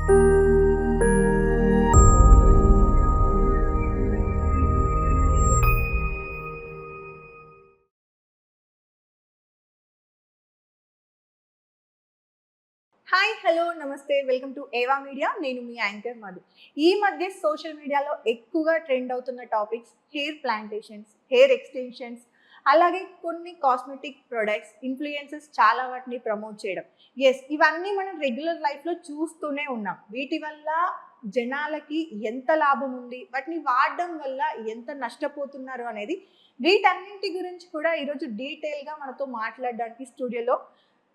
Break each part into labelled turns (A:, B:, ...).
A: Hi hello నమస్తే welcome to ఏవా media. నేను మీ యాంకర్ మధు. ఈ మధ్య సోషల్ మీడియాలో ఎక్కువగా ట్రెండ్ అవుతున్న topics hair plantations, hair extensions, అలాగే కొన్ని కాస్మెటిక్ ప్రొడక్ట్స్, ఇన్ఫ్లుయెన్సెస్ చాలా వాటిని ప్రమోట్ చేయడం. ఇవన్నీ మనం రెగ్యులర్ లైఫ్లో చూస్తూనే ఉన్నాం. వీటి వల్ల జనాలకి ఎంత లాభం ఉంది, వాటిని వాడడం వల్ల ఎంత నష్టపోతున్నారు అనేది, వీటన్నింటి గురించి కూడా ఈరోజు డీటెయిల్గా మనతో మాట్లాడడానికి స్టూడియోలో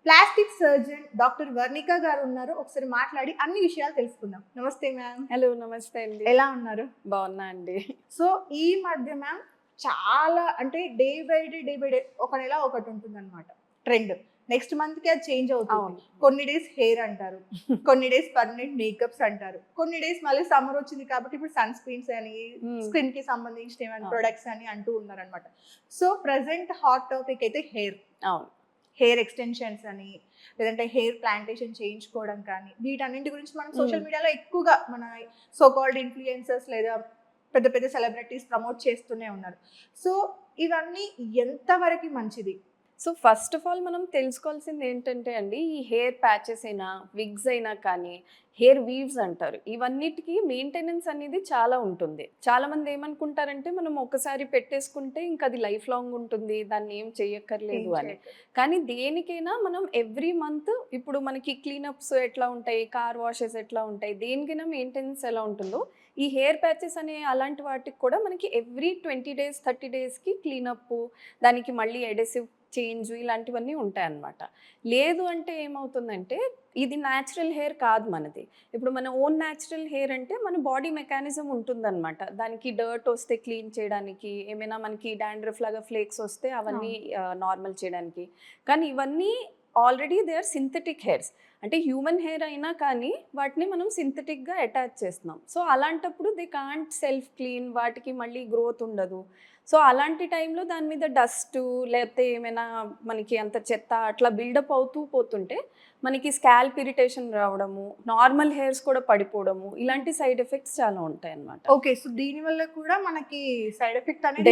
A: ప్లాస్టిక్ సర్జన్ డాక్టర్ వర్ణిక గారు ఉన్నారు. ఒకసారి మాట్లాడి అన్ని విషయాలు తెలుసుకుందాం. నమస్తే మ్యామ్.
B: హలో, నమస్తే అండి.
A: ఎలా ఉన్నారు?
B: బాగున్నా అండి.
A: సో ఈ మధ్య మ్యామ్ చాలా అంటే డే బై డే ఒక నెల ఒకటి ఉంటుంది అనమాట ట్రెండ్. నెక్స్ట్ మంత్ కి అది చేంజ్ అవుతుంది. కొన్ని డేస్ హెయిర్ అంటారు, కొన్ని డేస్ పర్మనెంట్ మేకప్స్ అంటారు, కొన్ని డేస్ మళ్ళీ సమ్మర్ వచ్చింది కాబట్టి ఇప్పుడు సన్ స్క్రీన్స్ అని, స్కిన్ కి సంబంధించిన ప్రొడక్ట్స్ అని అంటూ ఉన్నారు అనమాట. సో ప్రెసెంట్ హాట్ టాపిక్ అయితే హెయిర్.
B: అవును,
A: హెయిర్ ఎక్స్టెన్షన్స్ అని, లేదంటే హెయిర్ ప్లాంటేషన్ చేయించుకోవడం కానీ, వీటన్నింటి గురించి మనం సోషల్ మీడియాలో ఎక్కువగా మన సో కాల్డ్ ఇన్ఫ్లుయెన్సర్స్ లేదా పెద్ద పెద్ద సెలబ్రిటీస్ ప్రమోట్ చేస్తూనే ఉన్నారు. సో ఇవన్నీ ఎంతవరకు మంచిది?
B: సో ఫస్ట్ ఆఫ్ ఆల్ మనం తెలుసుకోవాల్సింది ఏంటంటే అండి, ఈ హెయిర్ ప్యాచెస్ అయినా, విగ్స్ అయినా కానీ, హెయిర్ వీవ్స్ అంటారు, ఇవన్నిటికీ మెయింటెనెన్స్ అనేది చాలా ఉంటుంది. చాలామంది ఏమనుకుంటారంటే మనం ఒకసారి పెట్టేసుకుంటే ఇంకా అది లైఫ్ లాంగ్ ఉంటుంది, దాన్ని ఏం చెయ్యక్కర్లేదు అని. కానీ దేనికైనా మనం ఎవ్రీ మంత్, ఇప్పుడు మనకి క్లీనప్స్ ఎట్లా ఉంటాయి, కార్ వాషెస్ ఎట్లా ఉంటాయి, దేనికైనా మెయింటెనెన్స్ ఎలా ఉంటుందో ఈ హెయిర్ ప్యాచెస్ అనే అలాంటి వాటికి కూడా మనకి ఎవ్రీ 20 days 30 daysకి క్లీనప్, దానికి మళ్ళీ ఎడెసివ్ చేంజ్, ఇలాంటివన్నీ ఉంటాయన్నమాట. లేదు అంటే ఏమవుతుందంటే ఇది న్యాచురల్ హెయిర్ కాదు మనది. ఇప్పుడు మన ఓన్ న్యాచురల్ హెయిర్ అంటే మన బాడీ మెకానిజం ఉంటుందన్నమాట. దానికి డర్ట్ వస్తే క్లీన్ చేయడానికి, ఏమైనా మనకి డాండ్రఫ్ లాగా ఫ్లేక్స్ వస్తే అవన్నీ నార్మల్ చేయడానికి. కానీ ఇవన్నీ already they are synthetic hairs. అంటే హ్యూమన్ హెయిర్ అయినా కానీ వాటిని మనం సింథటిక్గా అటాచ్ చేస్తున్నాం. సో అలాంటప్పుడు దే కాంట్ సెల్ఫ్ క్లీన్, వాటికి మళ్ళీ గ్రోత్ ఉండదు. సో అలాంటి టైంలో దాని మీద డస్ట్ లేకపోతే ఏమైనా మనకి అంత చెత్త అట్లా బిల్డప్ అవుతూ పోతుంటే మనకి స్కాల్ప్ ఇరిటేషన్ రావడము, నార్మల్ హెయిర్స్ కూడా పడిపోవడము, ఇలాంటి సైడ్ ఎఫెక్ట్స్ చాలా ఉంటాయి అన్నమాట.
A: ఓకే, సో దీని వల్ల కూడా మనకి సైడ్ ఎఫెక్ట్ అనేది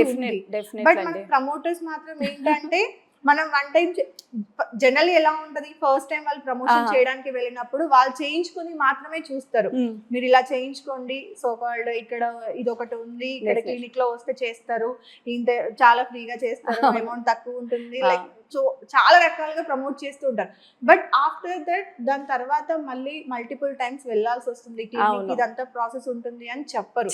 B: డెఫినెట్.
A: బట్ మన ప్రమోటర్స్ మాత్రం ఏంటంటే మనం వన్ టైం జనరల్ ఎలా ఉంటది, ఫస్ట్ టైం వాళ్ళు ప్రమోషన్ చేయడానికి వెళ్ళినప్పుడు వాళ్ళు చేయించుకుని మాత్రమే చూస్తారు. మీరు ఇలా చేయించుకోండి, సో కాల్డ్ ఇక్కడ ఇది ఒకటి ఉంది, ఇక్కడ క్లినిక్ లో వస్తే చేస్తారు, ఇంత చాలా ఫ్రీగా చేస్తారు, అమౌంట్ తక్కువ ఉంటుంది, లైక్ సో చాలా రకాలుగా ప్రమోట్ చేస్తూ ఉంటారు. బట్ ఆఫ్టర్ దట్ దాని తర్వాత మళ్ళీ మల్టిపుల్ టైమ్స్ వెళ్ళాల్సి వస్తుంది, ఇదంతా ప్రాసెస్ ఉంటుంది అని చెప్పరు.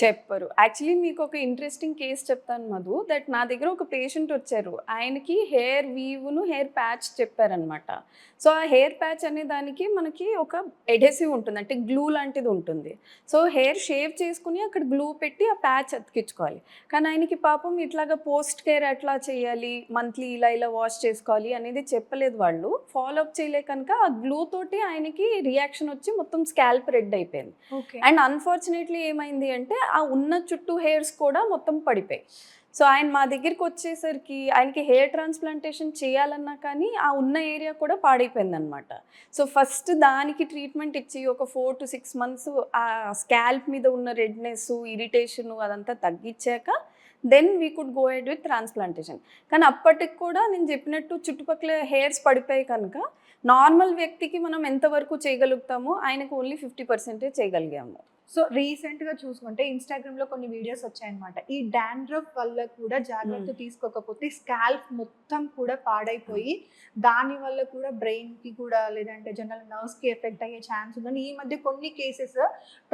B: యాక్చువల్లీ మీకు ఒక ఇంట్రెస్టింగ్ కేసు చెప్తాను మధు. దట్ నా దగ్గర ఒక పేషెంట్ వచ్చారు, ఆయనకి హెయిర్ వీవ్ను హెయిర్ ప్యాచ్ చెప్పారనమాట. సో ఆ హెయిర్ ప్యాచ్ అనే దానికి మనకి ఒక ఎడెసివ్ ఉంటుంది, అంటే గ్లూ లాంటిది ఉంటుంది. సో హెయిర్ షేవ్ చేసుకుని అక్కడ గ్లూ పెట్టి ఆ ప్యాచ్ అతికించుకోవాలి. కానీ ఆయనకి పాపం ఇట్లాగా పోస్ట్ కేర్ ఎట్లా చేయాలి, మంత్లీ ఇలా వాష్ చేసుకోవాలి అనేది చెప్పలేదు వాళ్ళు. ఫాలో అప్ చేయలే కనుక ఆ గ్లూ తోటి ఆయనకి రియాక్షన్ వచ్చి మొత్తం స్కాల్ప్ రెడ్ అయిపోయింది. అండ్ అన్ఫార్చునేట్లీ ఏమైంది అంటే ఆ ఉన్న చుట్టూ హెయిర్స్ కూడా మొత్తం పడిపోయాయి. సో ఆయన మా దగ్గరికి వచ్చేసరికి ఆయనకి హెయిర్ ట్రాన్స్ప్లాంటేషన్ చేయాలన్నా కానీ ఆ ఉన్న ఏరియా కూడా పాడైపోయింది అనమాట. సో ఫస్ట్ దానికి ట్రీట్మెంట్ ఇచ్చి ఒక 4 to 6 months ఆ స్కాల్ప్ మీద ఉన్న రెడ్నెస్, ఇరిటేషన్ అదంతా తగ్గించాక then we could go head with transplantation. కానీ అప్పటికి కూడా నేను చెప్పినట్టు చుట్టుపక్కల హెయిర్స్ పడిపోయాయి కనుక నార్మల్ వ్యక్తికి మనం ఎంతవరకు చేయగలుగుతామో ఆయనకు ఓన్లీ 50% చేయగలిగాము.
A: సో రీసెంట్గా చూసుకుంటే ఇన్స్టాగ్రామ్లో కొన్ని వీడియోస్ వచ్చాయన్నమాట. ఈ డాండ్రఫ్ వల్ల కూడా జాగ్రత్త తీసుకోకపోతే స్కాల్ప్ మొత్తం కూడా పాడైపోయి దాని వల్ల కూడా బ్రెయిన్కి కూడా లేదంటే జనరల్ నర్వ్స్కి ఎఫెక్ట్ అయ్యే ఛాన్స్ ఉందని ఈ మధ్య కొన్ని కేసెస్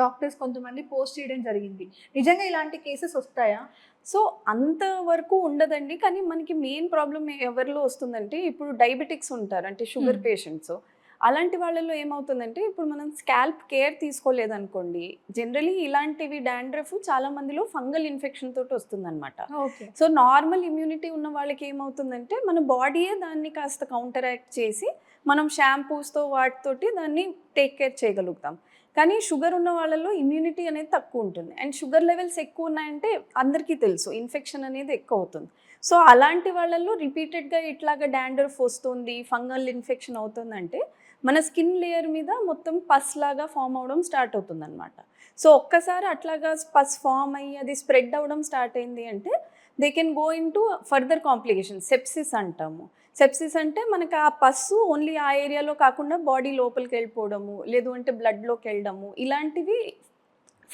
A: డాక్టర్స్ కొంతమంది పోస్ట్ చేయడం జరిగింది. నిజంగా ఇలాంటి కేసెస్ వస్తాయా?
B: సో అంతవరకు ఉండదండి. కానీ మనకి మెయిన్ ప్రాబ్లం ఎవరిలో వస్తుందంటే, ఇప్పుడు డయాబెటిక్స్ ఉంటారు, అంటే షుగర్ పేషెంట్స్. అలాంటి వాళ్ళలో ఏమవుతుందంటే, ఇప్పుడు మనం స్కాల్ప్ కేర్ తీసుకోలేదనుకోండి, జనరలీ ఇలాంటివి డాండ్రఫ్ చాలా మందిలో ఫంగల్ ఇన్ఫెక్షన్ తోటి వస్తుందన్నమాట. సో నార్మల్ ఇమ్యూనిటీ ఉన్న వాళ్ళకి ఏమవుతుందంటే మన బాడీయే దాన్ని కాస్త కౌంటరాక్ట్ చేసి మనం షాంపూస్తో వాటితోటి దాన్ని టేక్ కేర్ చేయగలుగుతాం. కానీ షుగర్ ఉన్న వాళ్ళలో ఇమ్యూనిటీ అనేది తక్కువ ఉంటుంది. అండ్ షుగర్ లెవెల్స్ ఎక్కువ ఉన్నాయంటే అందరికీ తెలుసు ఇన్ఫెక్షన్ అనేది ఎక్కువ అవుతుంది. సో అలాంటి వాళ్ళల్లో రిపీటెడ్గా ఇట్లాగా డాండ్రఫ్ వస్తుంది, ఫంగల్ ఇన్ఫెక్షన్ అవుతుందంటే మన స్కిన్ లేయర్ మీద మొత్తం పస్ లాగా ఫామ్ అవడం స్టార్ట్ అవుతుందన్నమాట. సో ఒక్కసారి అట్లాగా పస్ ఫామ్ అయ్యి అది స్ప్రెడ్ అవ్వడం స్టార్ట్ అయింది అంటే they can go in to further complications. Sepsis అంటాము. సెప్సిస్ అంటే మనకి ఆ పస్సు ఓన్లీ ఆ ఏరియాలో కాకుండా బాడీ లోపలికి వెళ్ళిపోవడము, లేదు అంటే బ్లడ్లోకి వెళ్ళడము, ఇలాంటివి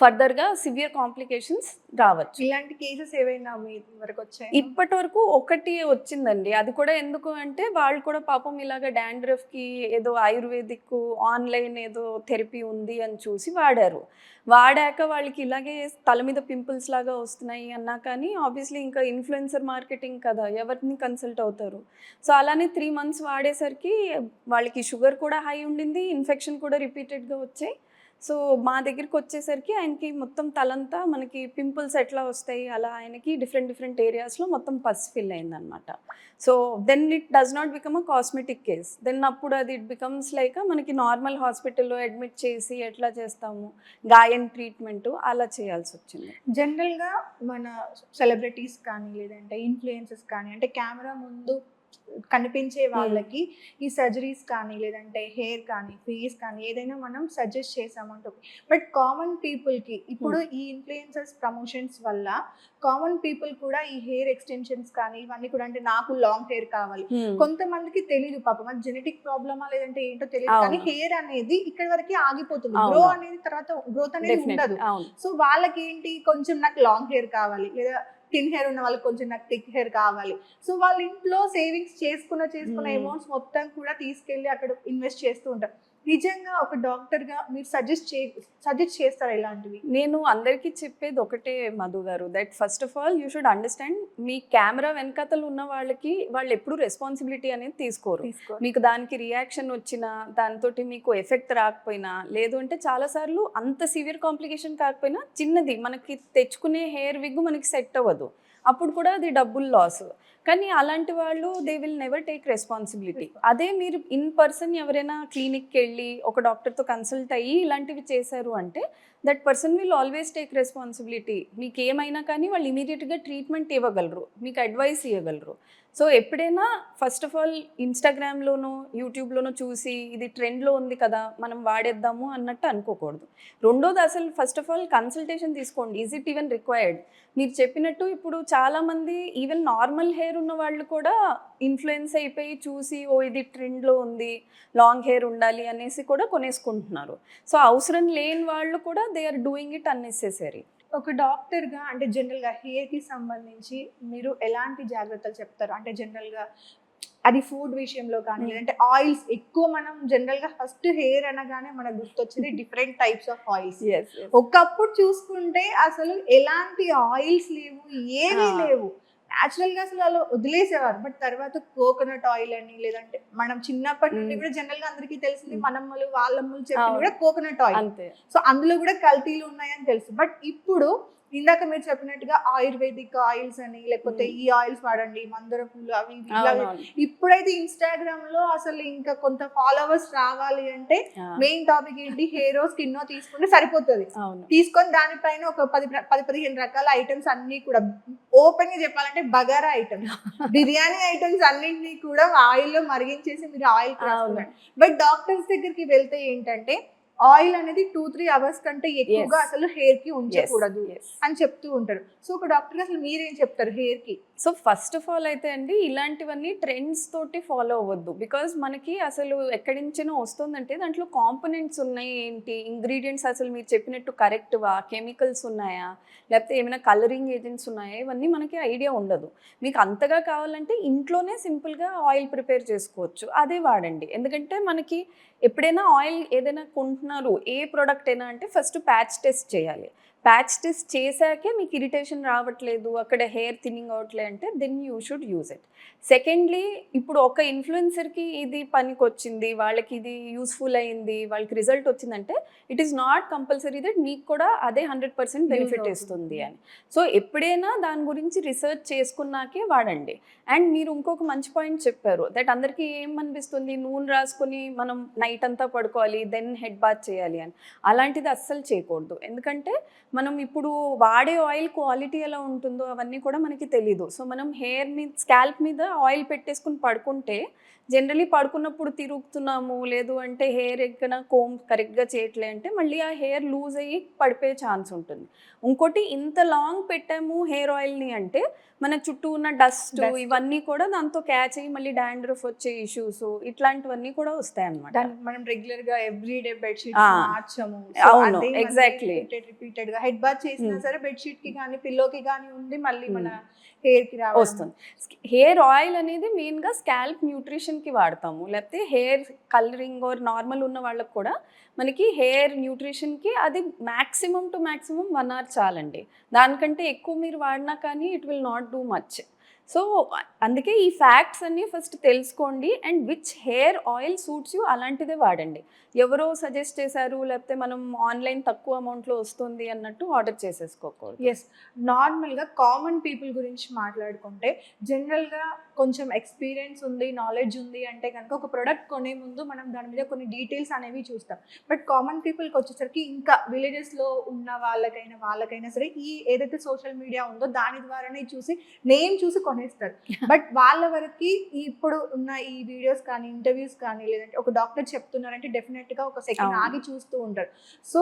B: ఫర్దర్గా సివియర్ కాంప్లికేషన్స్ రావచ్చు.
A: ఇలాంటి కేసెస్ ఏవైనా మీ వరకు వచ్చాయి?
B: ఇప్పటి వరకు ఒకటి వచ్చిందండి. అది కూడా ఎందుకు అంటే వాళ్ళు కూడా పాపం ఇలాగ డాండ్రఫ్కి ఏదో ఆయుర్వేదిక్ ఆన్లైన్ ఏదో థెరపీ ఉంది అని చూసి వాడారు. వాడాక వాళ్ళకి ఇలాగే తల మీద పింపుల్స్ లాగా వస్తున్నాయి అన్నా కానీ ఆబ్వియస్లీ ఇంకా ఇన్ఫ్లుయెన్సర్ మార్కెటింగ్ కదా, ఎవరిని కన్సల్ట్ అవుతారు. సో అలానే 3 months వాడేసరికి వాళ్ళకి షుగర్ కూడా హై ఉండింది, ఇన్ఫెక్షన్ కూడా రిపీటెడ్గా వచ్చాయి. సో మా దగ్గరికి వచ్చేసరికి ఆయనకి మొత్తం తలంతా మనకి పింపుల్స్ ఎట్లా వస్తాయి అలా ఆయనకి డిఫరెంట్ ఏరియాస్లో మొత్తం పస్ ఫిల్ అయిందనమాట. So then it does not become a cosmetic case. Then అప్పుడు అది ఇట్ బికమ్స్ లైక్ మనకి నార్మల్ హాస్పిటల్లో అడ్మిట్ చేసి ఎట్లా చేస్తాము గాయం ట్రీట్మెంట్ అలా చేయాల్సి వచ్చింది.
A: జనరల్గా మన సెలబ్రిటీస్ కానీ లేదంటే ఇన్ఫ్లుయెన్సెస్ కానీ అంటే కెమెరా ముందు కనిపించే వాళ్ళకి ఈ సర్జరీస్ కానీ లేదంటే హెయిర్ కానీ ఫేస్ కానీ ఏదైనా మనం సజెస్ట్ చేసామంటే, బట్ కామన్ పీపుల్కి ఇప్పుడు ఈ ఇన్ఫ్లుయెన్సర్స్ ప్రమోషన్స్ వల్ల కామన్ పీపుల్ కూడా ఈ హెయిర్ ఎక్స్టెన్షన్స్ కానీ ఇవన్నీ కూడా అంటే నాకు లాంగ్ హెయిర్ కావాలి, కొంతమందికి తెలియదు పాపం అది జెనెటిక్ ప్రాబ్లమా లేదంటే ఏంటో తెలియదు, కానీ హెయిర్ అనేది ఇక్కడ వరకు ఆగిపోతుంది, గ్రో అనేది తర్వాత గ్రోత్ అనేది ఉండదు. సో వాళ్ళకి ఏంటి, కొంచెం నాకు లాంగ్ హెయిర్ కావాలి, లేదా థిన్ హెయిర్ ఉన్న వాళ్ళకి కొంచెం నాకు థిక్ హెయిర్ కావాలి. సో వాళ్ళ ఇంట్లో సేవింగ్స్ చేసుకున్న అమౌంట్స్ మొత్తం కూడా తీసుకెళ్ళి అక్కడ ఇన్వెస్ట్ చేస్తూ ఉంటారు. నిజంగా ఒక డాక్టర్గా మీరు సజెస్ట్ చేస్తారా ఇలాంటివి?
B: నేను అందరికీ చెప్పేది ఒకటే మధు గారు, that first of all you should understand me camera వెనకాతలు ఉన్న వాళ్ళకి వాళ్ళు ఎప్పుడు రెస్పాన్సిబిలిటీ అనేది తీసుకోరు. మీకు దానికి రియాక్షన్ వచ్చినా దాంతో మీకు ఎఫెక్ట్ రాకపోయినా, లేదు అంటే చాలాసార్లు అంత సివియర్ కాంప్లికేషన్ కాకపోయినా చిన్నది మనకి తెచ్చుకునే హెయిర్ విగ్ మనకి సెట్ అవ్వదు, అప్పుడు కూడా అది డబ్బులు లాస్. కానీ అలాంటి వాళ్ళు they will never take responsibility. అదే మీరు ఇన్ పర్సన్ ఎవరైనా క్లినిక్కి వెళ్ళి ఒక డాక్టర్తో కన్సల్ట్ అయ్యి ఇలాంటివి చేశారు అంటే that person will always take responsibility. మీకు ఏమైనా కానీ వాళ్ళు ఇమీడియట్గా ట్రీట్మెంట్ ఇవ్వగలరు, మీకు అడ్వైస్ ఇవ్వగలరు. సో ఎప్పుడైనా ఫస్ట్ ఆఫ్ ఆల్ ఇన్స్టాగ్రామ్లోనూ యూట్యూబ్లోనూ చూసి ఇది ట్రెండ్లో ఉంది కదా మనం వాడేద్దాము అన్నట్టు అనుకోకూడదు. రెండోది అసలు ఫస్ట్ ఆఫ్ ఆల్ కన్సల్టేషన్ తీసుకోండి, ఈజ్ ఇట్ ఈవెన్ రిక్వైర్డ్. మీరు చెప్పినట్టు ఇప్పుడు చాలామంది ఈవెన్ నార్మల్ హెయిర్ ఉన్న వాళ్ళు కూడా ఇన్ఫ్లుయెన్స్ అయిపోయి చూసి ఓ ఇది ట్రెండ్లో ఉంది లాంగ్ హెయిర్ ఉండాలి అనేసి కూడా కొనేసుకుంటున్నారు. సో అవసరం లేని వాళ్ళు కూడా they are doing it unnecessary.
A: ఒక డాక్టర్గా అంటే జనరల్గా హెయిర్కి సంబంధించి మీరు ఎలాంటి జాగ్రత్తలు చెప్తారు? అంటే జనరల్గా అది ఫుడ్ విషయంలో కానీ లేదంటే ఆయిల్స్ ఎక్కువ, మనం జనరల్గా ఫస్ట్ హెయిర్ అనగానే మనకు గుర్తొచ్చేది డిఫరెంట్ టైప్స్ ఆఫ్ ఆయిల్స్. ఒకప్పుడు చూసుకుంటే అసలు ఎలాంటి ఆయిల్స్ లేవు, ఏమీ లేవు, న్యాచురల్గా అసలు అలా వదిలేసేవారు. బట్ తర్వాత కోకోనట్ ఆయిల్ అని లేదంటే మనం చిన్నప్పటి నుండి కూడా జనరల్గా అందరికీ తెలిసింది మనమ్మలు వాళ్ళమ్మలు చెప్పి కూడా కోకోనట్ ఆయిల్, సో అందులో కూడా కల్తీలు ఉన్నాయని తెలుసు. బట్ ఇప్పుడు ఇందాక మీరు చెప్పినట్టుగా ఆయుర్వేదిక్ ఆయిల్స్ అని లేకపోతే ఈ ఆయిల్స్ వాడండి, మందర పూలు అవి ఇప్పుడైతే ఇన్స్టాగ్రామ్ లో అసలు ఇంకా కొంత ఫాలోవర్స్ రావాలి అంటే మెయిన్ టాపిక్ ఏంటి, హెయిర్ స్కిన్ తీసుకుంటే సరిపోతుంది. తీసుకొని దానిపైన ఒక 10-15 రకాల ఐటమ్స్ అన్ని కూడా ఓపెన్ గా చెప్పాలంటే బగారా ఐటమ్స్, బిర్యానీ ఐటమ్స్ అన్నింటినీ కూడా ఆయిల్ లో మరిగించేసి మీరు ఆయిల్ రాస్తున్నారు. బట్ డాక్టర్స్ దగ్గరికి వెళ్తే ఏంటంటే ఆయిల్ అనేది 2-3 hours కంటే ఎక్కువగా అసలు హెయిర్ కి ఉంచకూడదు అని చెప్తూ ఉంటారు. సో ఒక డాక్టర్ గా అసలు మీరేం చెప్తారు హెయిర్ కి?
B: సో ఫస్ట్ ఆఫ్ ఆల్ అయితే అండి ఇలాంటివన్నీ ట్రెండ్స్ తోటి ఫాలో అవ్వద్దు. బికాజ్ మనకి అసలు ఎక్కడి నుంచైనా వస్తుందంటే దాంట్లో కాంపోనెంట్స్ ఉన్నాయి ఏంటి, ఇంగ్రీడియంట్స్ అసలు మీరు చెప్పినట్టు కరెక్ట్వా, కెమికల్స్ ఉన్నాయా, లేకపోతే ఏమైనా కలరింగ్ ఏజెంట్స్ ఉన్నాయా, ఇవన్నీ మనకి ఐడియా ఉండదు. మీకు అంతగా కావాలంటే ఇంట్లోనే సింపుల్గా ఆయిల్ ప్రిపేర్ చేసుకోవచ్చు, అదే వాడండి. ఎందుకంటే మనకి ఎప్పుడైనా ఆయిల్ ఏదైనా కొంటున్నారు ఏ ప్రోడక్ట్ అయినా అంటే ఫస్ట్ ప్యాచ్ టెస్ట్ చేయాలి. ప్యాచ్ టెస్ట్ చేశాకే మీకు ఇరిటేషన్ రావట్లేదు, అక్కడ హెయిర్ థిన్నింగ్ అవట్లేదు అంటే then you should use it. Secondly ఇప్పుడు ఒక ఇన్ఫ్లుయెన్సర్కి ఇది పనికి వచ్చింది, వాళ్ళకి ఇది యూస్ఫుల్ అయింది, వాళ్ళకి రిజల్ట్ వచ్చిందంటే it is not compulsory that మీకు కూడా అదే 100% బెనిఫిట్ ఇస్తుంది అని. సో ఎప్పుడైనా దాని గురించి రీసెర్చ్ చేసుకున్నాకే వాడండి. అండ్ మీరు ఇంకొక మంచి పాయింట్ చెప్పారు, దట్ అందరికీ ఏమనిపిస్తుంది నూనె రాసుకొని మనం నైట్ అంతా పడుకోవాలి దెన్ హెడ్ బాత్ చేయాలి అని. అలాంటిది అస్సలు చేయకూడదు. ఎందుకంటే మనం ఇప్పుడు వాడే ఆయిల్ క్వాలిటీ ఎలా ఉంటుందో అవన్నీ కూడా మనకి తెలీదు. సో మనం హెయిర్ మీద స్కాల్ప్ మీద ఆయిల్ పెట్టేసుకుని పడుకుంటే జనరలీ పడుకున్నప్పుడు తిరుగుతున్నాము, లేదు అంటే హెయిర్ ఎక్కడ కోమ్ కరెక్ట్గా చేయట్లే అంటే మళ్ళీ ఆ హెయిర్ లూజ్ అయ్యి పడిపోయే ఛాన్స్ ఉంటుంది. ఇంకోటి ఇంత లాంగ్ పెట్టాము హెయిర్ ఆయిల్ని అంటే మన చుట్టూ ఉన్న డస్ట్ ఇవన్నీ కూడా దాంతో క్యాచ్ అయ్యి మళ్ళీ డాండ్రఫ్ వచ్చే ఇష్యూస్ ఇట్లాంటివన్నీ కూడా వస్తాయి అన్నమాట.
A: దానికి మనం రెగ్యులర్ గా ఎవ్రీడే బెడ్షీట్
B: ఆ,
A: మార్చము.
B: అవును, exactly.
A: రిపీటెడ్ గా హెడ్ బాత్ చేసినా సరే బెడ్షీట్ కి కానీ పిల్లోకి కానీ ఉండి మళ్ళీ మన హెయిర్ కి రావడం
B: వస్తుంది. హెయిర్ ఆయిల్ అనేది మెయిన్గా స్కాల్ప్ న్యూట్రిషన్కి వాడతాము, లేకపోతే హెయిర్ కలరింగ్ ఆర్ నార్మల్ ఉన్న వాళ్ళకి కూడా మనకి హెయిర్ న్యూట్రిషన్కి అది మ్యాక్సిమం టు మ్యాక్సిమం 1 hour చాలండి. దానికంటే ఎక్కువ మీరు వాడినా కానీ it will not do much. So అందుకే ఈ ఫ్యాక్ట్స్ అన్నీ ఫస్ట్ తెలుసుకోండి and which hair oil suits you అలాంటిదే వాడండి. ఎవరో సజెస్ట్ చేశారు లేకపోతే మనం ఆన్లైన్ తక్కువ అమౌంట్లో వస్తుంది అన్నట్టు ఆర్డర్ చేసేసుకోకూడదు.
A: ఎస్, నార్మల్గా కామన్ పీపుల్ గురించి మాట్లాడుకుంటే జనరల్గా కొంచెం ఎక్స్పీరియన్స్ ఉంది, నాలెడ్జ్ ఉంది అంటే కనుక ఒక ప్రోడక్ట్ కొనే ముందు మనం దాని మీద కొన్ని డీటెయిల్స్ అనేవి చూస్తాం. బట్ కామన్ పీపుల్కి వచ్చేసరికి ఇంకా విలేజెస్లో ఉన్న వాళ్ళకైనా సరే ఈ ఏదైతే సోషల్ మీడియా ఉందో దాని ద్వారానే చూసి నేమ్ చూసి కొనేస్తారు. బట్ వాళ్ళ వరకు ఇప్పుడు ఉన్న ఈ వీడియోస్ కానీ ఇంటర్వ్యూస్ కానీ లేదంటే ఒక డాక్టర్ చెప్తున్నారంటే డెఫినెట్గా ఒక సెకండ్ ఆగి చూస్తూ ఉంటారు. సో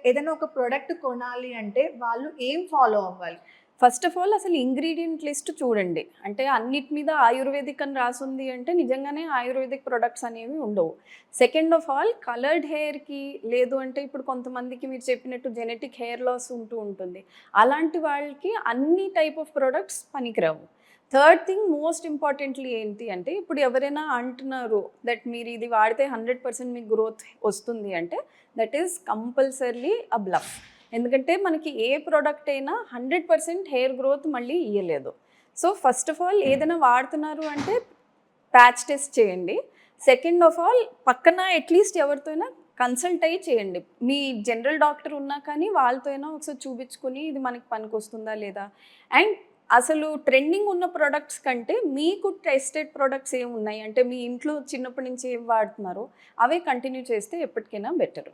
A: ఏదైనా ఒక ప్రోడక్ట్ కొనాలి అంటే వాళ్ళు ఏం ఫాలో అవ్వాలి?
B: ఫస్ట్ ఆఫ్ ఆల్ అసలు ఇంగ్రీడియంట్ లిస్ట్ చూడండి. అంటే అన్నిటి మీద ఆయుర్వేదిక్ అని రాసుంది అంటే నిజంగానే ఆయుర్వేదిక్ ప్రొడక్ట్స్ అనేవి ఉండవు. సెకండ్ ఆఫ్ ఆల్ కలర్డ్ హెయిర్కి లేదు అంటే ఇప్పుడు కొంతమందికి మీరు చెప్పినట్టు జెనెటిక్ హెయిర్ లాస్ ఉంటుంది, అలాంటి వాళ్ళకి అన్ని టైప్ ఆఫ్ ప్రొడక్ట్స్ పనికిరావు. థర్డ్ థింగ్ మోస్ట్ ఇంపార్టెంట్లీ ఏంటి అంటే ఇప్పుడు ఎవరైనా అంటున్నారు దట్ మీరు ఇది వాడితే 100% మీకు గ్రోత్ వస్తుంది అంటే that is compulsory a bluff. ఎందుకంటే మనకి ఏ ప్రోడక్ట్ అయినా 100% హెయిర్ గ్రోత్ మళ్ళీ ఇయ్యలేదు. సో ఫస్ట్ ఆఫ్ ఆల్ ఏదైనా వాడుతున్నారు అంటే ప్యాచ్ టెస్ట్ చేయండి. సెకండ్ ఆఫ్ ఆల్ పక్కన అట్లీస్ట్ ఎవరితోనైనా కన్సల్ట్ అయ్యి చేయండి. మీ జనరల్ డాక్టర్ ఉన్నా కానీ వాళ్ళతో అయినా ఒకసారి చూపించుకొని ఇది మనకి పనికి వస్తుందా లేదా. అండ్ అసలు ట్రెండింగ్ ఉన్న ప్రొడక్ట్స్ కంటే మీకు టెస్టెడ్ ప్రొడక్ట్స్ ఏమి ఉన్నాయి అంటే మీ ఇంట్లో చిన్నప్పటి నుంచి ఏం వాడుతున్నారో అవే కంటిన్యూ చేస్తే ఎప్పటికైనా బెటర్.